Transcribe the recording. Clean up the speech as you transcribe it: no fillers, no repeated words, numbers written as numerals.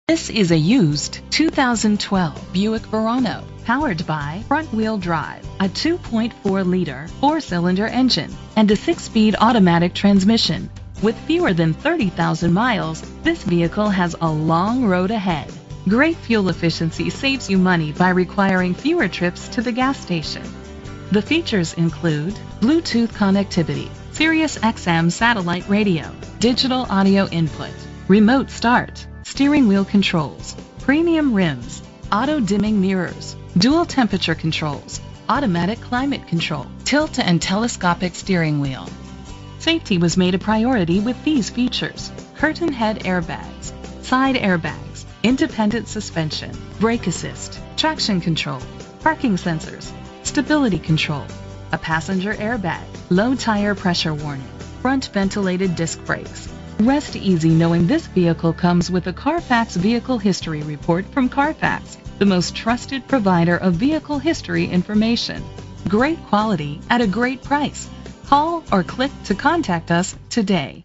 This is a used 2012 Buick Verano, powered by front-wheel drive, a 2.4-liter four-cylinder engine, and a 6-speed automatic transmission. With fewer than 30,000 miles, this vehicle has a long road ahead. Great fuel efficiency saves you money by requiring fewer trips to the gas station. The features include Bluetooth connectivity, Sirius XM satellite radio, digital audio input, remote start, steering wheel controls, premium rims, auto-dimming mirrors, dual temperature controls, automatic climate control, tilt and telescopic steering wheel. Safety was made a priority with these features: curtain head airbags, side airbags, independent suspension, brake assist, traction control, parking sensors, stability control, a passenger airbag, low tire pressure warning, front ventilated disc brakes. Rest easy knowing this vehicle comes with a Carfax Vehicle History Report from Carfax, the most trusted provider of vehicle history information. Great quality at a great price. Call or click to contact us today.